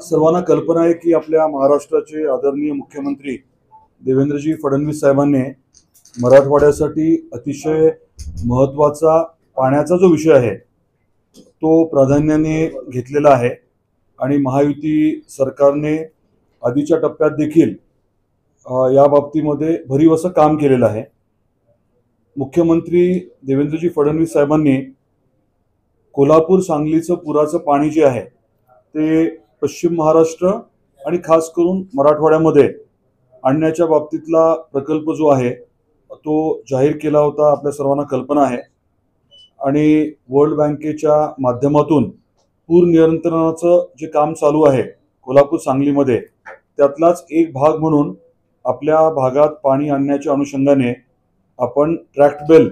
सर्वांना कल्पना आहे की आपल्या महाराष्ट्राचे आदरणीय मुख्यमंत्री देवेंद्रजी फडणवीस साहेबांनी मराठवाड्यासाठी अतिशय महत्त्वाचा पाण्याचा जो विषय आहे तो प्राधान्याने घेतलेला आहे आणि महायुती सरकारने आधीच्या टप्प्यात देखील या बाबतीमध्ये भरीव असं काम केलेलं आहे। मुख्यमंत्री देवेंद्रजी फडणवीस साहेबांनी कोल्हापूर सांगलीचं पुराचं पाणी जे आहे ते पश्चिम महाराष्ट्र आणि खास करून मराठवाड्यामध्ये आणण्याच्या बाबतीतला प्रकल्प जो आहे तो जाहीर केला होता, आपल्या सर्वांना कल्पना आहे। आणि वर्ल्ड बँकेच्या माध्यमातून पूर नियंत्रणाचं जे काम चालू आहे कोल्हापूर सांगलीमध्ये त्यातलाच एक भाग म्हणून आपल्या भागात पाणी आणण्याच्या अनुषंगाने आपण ट्रॅक्टबेल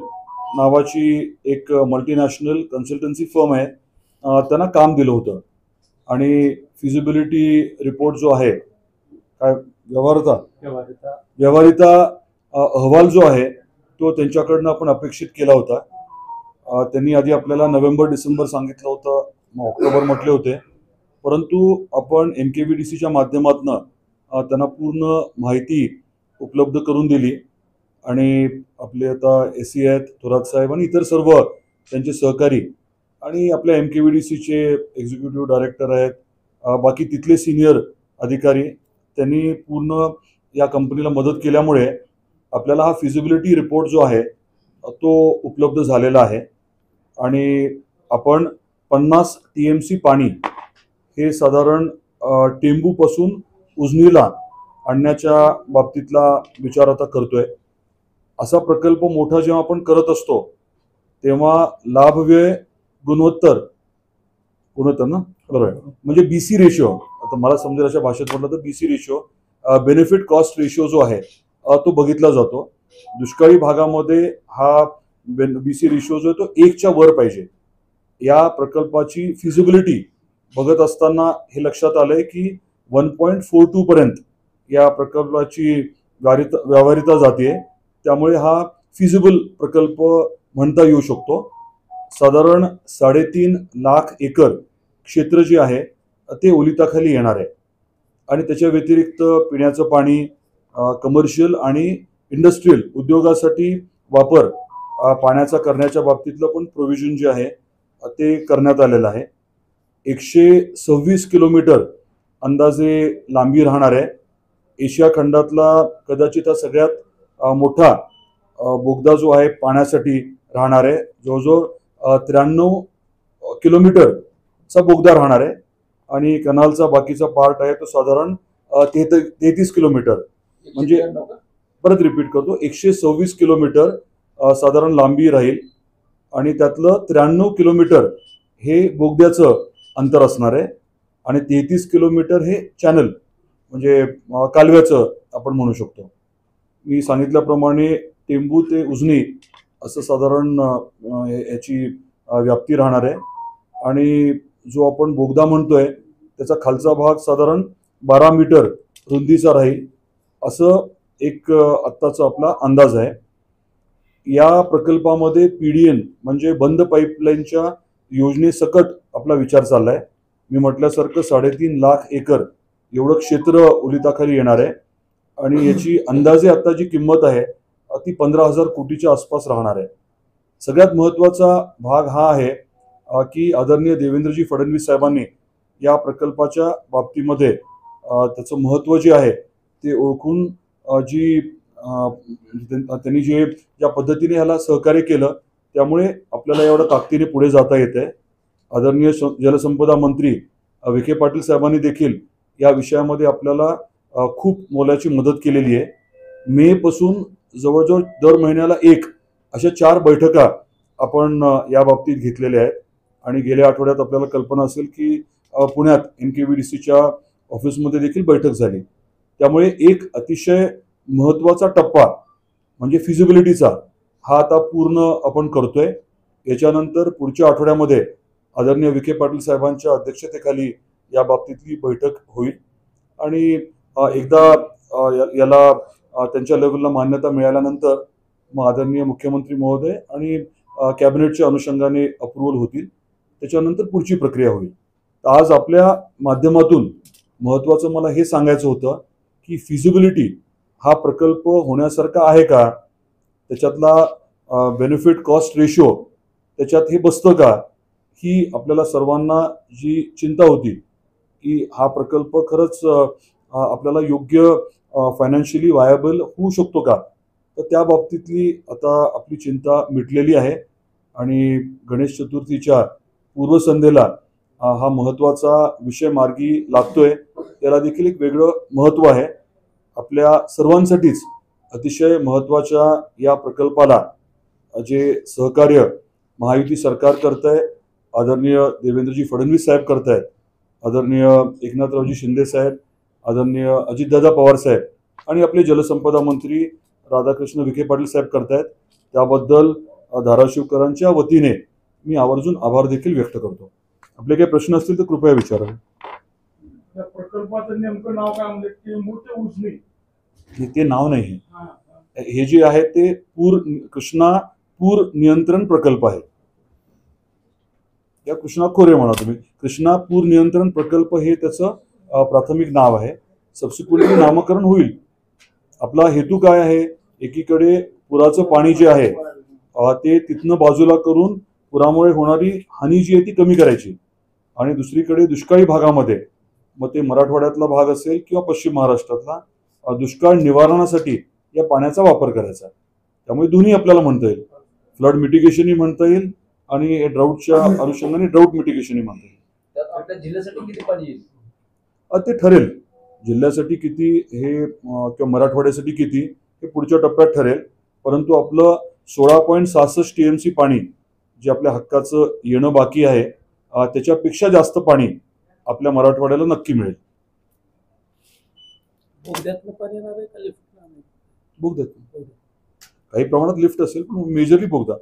नावाची एक मल्टीनॅशनल कन्सल्टन्सी फर्म आहे त्यांना काम दिलं होतं आणि फिजिबिलिटी रिपोर्ट जो आहे काय व्यवहारिता अहवाल जो आहे तो त्यांच्याकडनं आपण अपेक्षित केला होता। त्यांनी आधी आपल्याला नोव्हेंबर डिसेंबर सांगितलं होतं, मग ऑक्टोबर म्हटले होते, परंतु आपण MKBDCच्या माध्यमातून त्यांना पूर्ण माहिती उपलब्ध करून दिली आणि आपले आता SC आहेत थोरात साहेब आणि इतर सर्व त्यांचे सहकारी आणि आपल्या MKBDCचे एक्झिक्युटिव्ह डायरेक्टर आहेत, बाकी तिथले सिनियर अधिकारी त्यांनी पूर्ण या कंपनीला मदत केल्यामुळे आपल्याला हा फिजिबिलिटी रिपोर्ट जो आहे तो उपलब्ध झालेला आहे आणि आपण 50 TMC पाणी हे साधारण टेंबूपासून उजनीला आणण्याच्या बाबतीतला विचार आता करतोय। असा प्रकल्प मोठा जेव्हा आपण करत असतो तेव्हा लाभ व्यय गुणोत्तर ना बरोबर, म्हणजे BC रेशो, आता मला समजेल अशा भाषेत म्हटलं तर BC ratio benefit cost ratio जो आहे तो बघितला जातो। दुष्काळी भागामध्ये हा BC रेशो जो आहे तो 1च्या वर पाहिजे। या प्रकल्पाची फिजिबिलिटी बघत असताना हे लक्षात आलंय की 1.42 पर्यंत या प्रकल्पाची व्यावहारिकता जाते, त्यामुळे हा फिजिबल प्रकल्प म्हणता येऊ शकतो। साधारण 3.5 लाख एकर क्षेत्र जे आहे ते ओलिताखाली येणार आहे आणि त्याच्या व्यतिरिक्त पिण्याचं पाणी, कमर्शियल आणि इंडस्ट्रियल उद्योगासाठी वापर पाण्याचा करण्याच्या बाबतीतलं पण प्रोव्हिजन जे आहे ते करण्यात आलेलं आहे। 126 किलोमीटर अंदाजे लांबी राहणार आहे। एशिया खंडातला कदाचित हा सगळ्यात मोठा बोगदा जो आहे पाण्यासाठी राहणार आहे। जवळजवळ 93 किलोमीटरचा बोगदा राहणार आहे आणि कनालचा बाकीचा पार्ट आहे तो साधारण 33 किलोमीटर, म्हणजे परत रिपीट करतो, 126 किलोमीटर साधारण लांबी राहील आणि त्यातलं 93 किलोमीटर हे बोगद्याचं अंतर असणार आहे आणि 33 किलोमीटर हे चॅनल म्हणजे कालव्याचं आपण म्हणू शकतो। मी सांगितल्याप्रमाणे टेंबू ते उजनी असं साधारण याची व्याप्ती राहणार आहे आणि जो आपण बोगदा म्हणतोय त्याचा खालचा भाग साधारण 12 मीटर रुंदीचा राहील असं एक आत्ताचा आपला अंदाज आहे। या प्रकल्पामध्ये PDN म्हणजे बंद पाईपलाईनच्या योजनेसकट आपला विचार चाललाय। मी म्हटल्यासारखं 3.5 लाख एकर एवढं क्षेत्र ओलिताखाली येणार आहे आणि याची अंदाजे आता जी किंमत आहे ती 15,000 कोटीच्या आसपास राहणार आहे। सगळ्यात महत्त्वाचा भाग हा आहे की आदरणीय देवेंद्रजी फडणवीस साहेबांनी या प्रकल्पाच्या बाबतीमध्ये त्याचं महत्त्व जे आहे ते ओळखून त्यांनी जे ज्या पद्धतीने याला सहकार्य केलं त्यामुळे आपल्याला एवढ्या ताकदीने पुढे जाता येते। आदरणीय जलसंपदा मंत्री विखे पाटील साहेबांनी देखील या विषयामध्ये आपल्याला खूप मोलाची मदत केलेली आहे। मे पासून जवळजवळ दर महिन्याला एक अशा 4 बैठका आपण या बाबतीत घेतलेल्या आहेत आणि गेल्या आठवड्यात आपल्याला कल्पना असेल की पुण्यात MKBDCच्या ऑफिसमध्ये देखील बैठक झाली। त्यामुळे एक अतिशय महत्त्वाचा टप्पा म्हणजे फिजिबिलिटीचा हा आता पूर्ण आपण करतोय। याच्यानंतर पुढच्या आठवड्यामध्ये आदरणीय विखे पाटील साहेबांच्या अध्यक्षतेखाली या बाबतीतली बैठक होईल आणि एकदा याला त्यांच्या लेवलला मान्यता मिळाल्यानंतर मग आदरणीय मुख्यमंत्री महोदय आणि कॅबिनेटच्या अनुषंगाने अप्रूव्हल होतील, त्याच्यानंतर पुढची प्रक्रिया होईल। आज आपल्या माध्यमातून महत्त्वाचं मला हे सांगायचं होतं की फिजिबिलिटी हा प्रकल्प होण्यासारखा आहे का, त्याच्यातला बेनिफिट कॉस्ट रेशो त्याच्यात हे बसतं का, ही आपल्याला सर्वांना जी चिंता होती की हा प्रकल्प खरंच आपल्याला योग्य फायनान्शियली वायबल होऊ शकतो का, तर त्या बाबतीतली आता आपली चिंता मिटलेली आहे. आणि गणेश चतुर्थीच्या पूर्वसंध्येला हा महत्त्वाचा विषय मार्गी लागतोय. त्याला देखील एक वेगळं महत्त्व आहे. आपल्या सर्वांसाठीच अतिशय महत्त्वाच्या या प्रकल्पाला जे सहकार्य महायुती सरकार करत आहे, आदरणीय देवेंद्रजी फडणवीस साहेब करत आहेत, आदरणीय एकनाथरावजी शिंदे साहेब, आदरणीय अजितदादा पवार साहेब आणि आपले जलसंपदा मंत्री राधाकृष्ण विखे पाटील साहेब करतायत, त्याबद्दल धाराशिवकरांच्या वतीने मी आवर्जून आभार देखील व्यक्त करतो. आपले काही प्रश्न असतील तर कृपया विचारावे. या प्रकल्पाचं नेमकं नाव काय म्हणजे की मूर्ती उजनी? ते नाव नाही, हे जे आहे ते कृष्णा पूर नियंत्रण प्रकल्प आहे. या कृष्णा खोरे म्हणा तुम्ही, कृष्णा पूर नियंत्रण प्रकल्प हे त्याचं प्राथमिक नाव आहे. सबसिक्वेंटली नामकरण होईल. आपला हेतू काय आहे, एकीकडे पुराचं पाणी जे आहे ते तिथनं बाजूला करून पुरामुळे होणारी हानी जी आहे ती कमी करायची, आणि दुसरीकडे दुष्काळी भागामध्ये, मग ते मराठवाड्यातला भाग असेल किंवा पश्चिम महाराष्ट्रातला, दुष्काळ निवारणासाठी या पाण्याचा वापर करायचा. त्यामुळे दोन्ही आपल्याला म्हणता येईल, फ्लड मिटिगेशनही म्हणता येईल आणि ड्राऊटच्या अनुषंगाने ड्राऊट मिटिगेशनही म्हणता येईल. आपल्या जिल्ह्यासाठी किती पाणी येईल ते ठरेल. जिल्ह्यासाठी किती हे किंवा मराठवाड्यासाठी किती हे पुढच्या टप्प्यात ठरेल. परंतु आपलं 16.66 TMC पाणी जे आपल्या हक्काचं येणं बाकी आहे, त्याच्यापेक्षा जास्त पाणी आपल्या मराठवाड्याला नक्की मिळेल. बोगद्यातलं पाणी येणार आहे का लिफ्ट? बोगद्यात काही प्रमाणात लिफ्ट असेल, पण मेजरली बोगदा.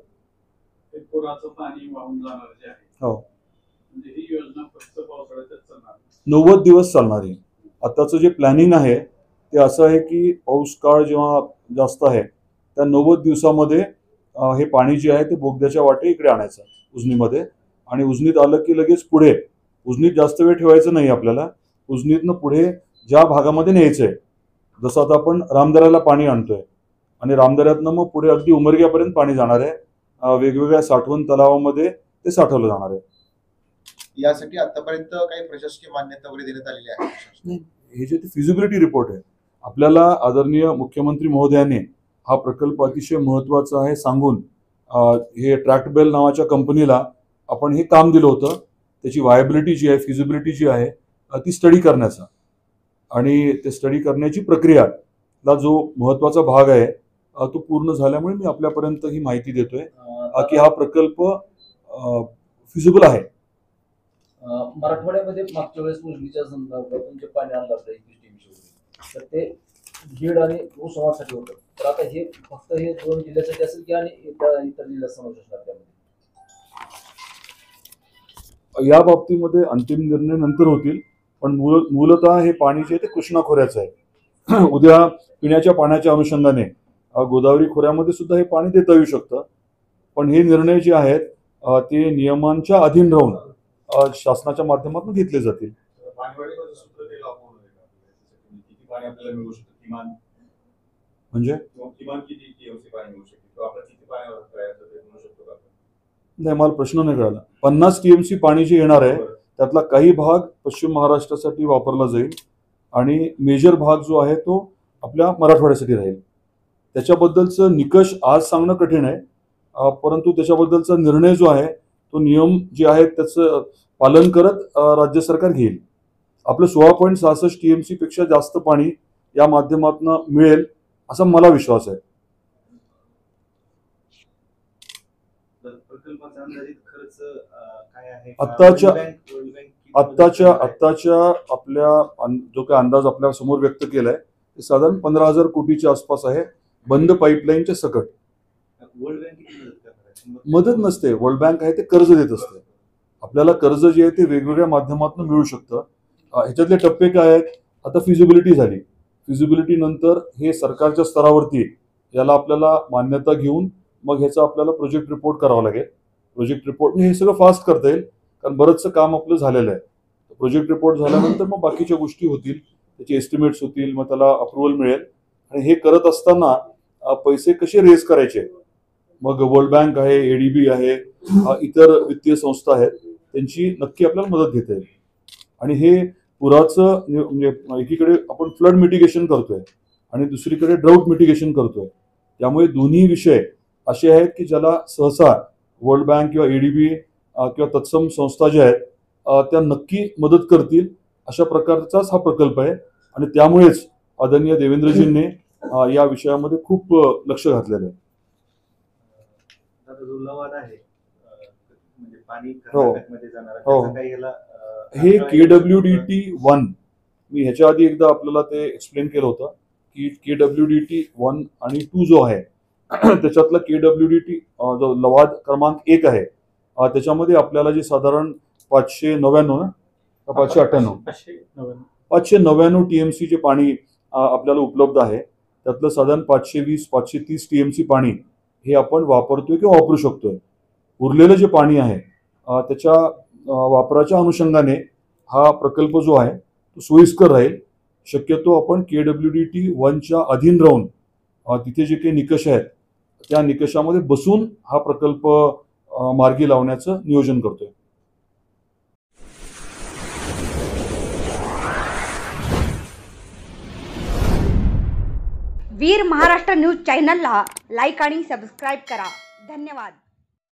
पुराचं पाणी वाहून जाणार जे आहे, हो, म्हणजे ही योजना फक्त पावसाळ्यातच चालणार? 90 दिवस चालणार आहे. आताचं जे प्लॅनिंग आहे ते असं आहे की पाऊस काळ जेव्हा जास्त आहे त्या 90 दिवसामध्ये हे पाणी जे आहे ते बोगद्याच्या वाटे इकडे आणायचं उजनीमध्ये, आणि उजनीत आलं की लगेच पुढे, उजनीत जास्त वेळ ठेवायचं नाही आपल्याला, उजनीतनं पुढे ज्या भागामध्ये न्यायचं आहे, जसं आता आपण रामदऱ्याला पाणी आणतोय आणि रामदऱ्यातनं मग पुढे अगदी उमरग्यापर्यंत पाणी जाणार आहे. वेगवेगळ्या साठवण तलावामध्ये ते साठवलं जाणार आहे. यासाठी आतापर्यंत काही प्रशासकीय मान्यता वगैरे देण्यात आलेली आहे? हे जे फिजिबिलिटी रिपोर्ट आहे, आपल्याला आदरणीय मुख्यमंत्री महोदयांनी हा प्रकल्प अतिशय महत्त्वाचा आहे सांगून हे ट्रॅक्टबेल नावाच्या कंपनीला आपण हे काम दिलं होतं, त्याची वायबिलिटी जी आहे, फिजिबिलिटी जी आहे ती स्टडी करण्याचा, आणि ते स्टडी करण्याची प्रक्रियाला जो महत्त्वाचा भाग आहे तो पूर्ण झाल्यामुळे मी आपल्यापर्यंत ही माहिती देतोय की हा प्रकल्प फिजिबल आहे. मराठवाड्यामध्ये मागच्या वेळेस उजनीच्या संदर्भात तुमचे पाणी आणलं होतं 21 TMC वगैरे, तर ते बीड आणि उस्मानाबादसाठी होतं. तर आता हे फक्त हे 2 जिल्ह्यासाठी असेल की आणि इतर जिल्ह्यात समावेश असणार त्यामध्ये? या बाबतीमध्ये अंतिम निर्णय नंतर होतील, पण मूलतः हे पाणी जे आहे ते कृष्णा खोऱ्याचं आहे. उद्या पिण्याच्या पाण्याच्या अनुषंगाने गोदावरी खोऱ्यामध्ये सुद्धा हे पाणी देता येऊ शकतं, पण हे निर्णय जे आहेत ते नियमांच्या अधीन राहून शासनाच्या माध्यमातून घेतले जातील. म्हणजे नाही, मला प्रश्न नाही कळाला. 50 TMC पाणी जे येणार आहे त्यातला काही भाग पश्चिम महाराष्ट्रासाठी वापरला जाईल आणि मेजर भाग जो आहे तो आपल्या मराठवाड्यासाठी राहील. त्याच्याबद्दलचं निकष आज सांगणं कठीण आहे, परंतु त्याच्याबद्दलचा निर्णय जो आहे तो नियम जे आहेत त्याचं पालन करत राज्य सरकार घेईल. आपलं 16.66 TMC पेक्षा जास्त पाणी या माध्यमातून मिळेल असा मला विश्वास आहे. आत्ताच्या आपल्या जो काही अंदाज आपल्या समोर व्यक्त केलाय ते साधारण 15,000 कोटीच्या आसपास आहे, बंद पाईपलाईनच्या सकट. मदत नसते, वर्ल्ड बँक आहे ते कर्ज देत असते. आपल्याला कर्ज जे आहे ते वेगवेगळ्या माध्यमातून मिळू शकतं. ह्याच्यातले टप्पे काय आहेत, आता फिजिबिलिटी झाली, फिजिबिलिटी नंतर हे सरकारच्या स्तरावरती याला आपल्याला मान्यता घेऊन मग ह्याचा आपल्याला प्रोजेक्ट रिपोर्ट करावा लागेल. प्रोजेक्ट रिपोर्ट हे सगळं फास्ट करता येईल कारण बरंचसं काम आपलं झालेलं आहे. प्रोजेक्ट रिपोर्ट झाल्यानंतर मग बाकीच्या गोष्टी होतील, त्याचे एस्टिमेट्स होतील, मग त्याला अप्रुव्हल मिळेल. आणि हे करत असताना पैसे कसे रेज करायचे, मग वर्ल्ड बँक आहे, एडीबी आहे, इतर वित्तीय संस्था आहेत, त्यांची नक्की आपल्याला मदत घेता येईल. आणि हे पुराचं म्हणजे एकीकडे आपण फ्लड मिटिगेशन करतोय आणि दुसरीकडे ड्राऊट मिटिगेशन करतोय. त्यामुळे दोन्ही विषय असे आहेत की ज्याला सहसा वर्ल्ड बँक किंवा एडीबी किंवा तत्सम संस्था ज्या आहेत त्या नक्की मदत करतील, अशा प्रकारचाच हा प्रकल्प आहे. आणि त्यामुळेच आदरणीय देवेंद्रजींनी या विषयामध्ये खूप लक्ष घातलेलं आहे. आता जो लवाद आहे म्हणजे पाणी हो. कर्नाटकमध्ये जाणार आहे, हो. त्याचा काही याला हे KWDT1, मी ह्याच्या आधी एकदा आपल्याला ते एक्सप्लेन केलं होतं की KWDT1 आणि 2 जो आहे त्याच्यातला KWDT जो लवाद क्रमांक 1 आहे, त्याच्यामध्ये आपल्याला जे साधारण 599 ना 598 599 TMC चे पाणी आपल्याला उपलब्ध आहे. त्यातलं साधारण 520-530 TMC पाणी हे आपण वापरतोय किंवा वापरू शकतोय. उरलेलं जे पाणी आहे त्याच्या वापराच्या अनुषंगाने हा प्रकल्प जो आहे तो सोयीस्कर राहील. शक्यतो आपण KWDT1च्या अधीन राहून तिथे जे काही निकष आहेत त्या निकषामध्ये बसून हा प्रकल्प मार्गी लावण्याचं नियोजन करतोय. वीर महाराष्ट्र न्यूज चॅनलला लाईक आणि सबस्क्राईब करा. धन्यवाद.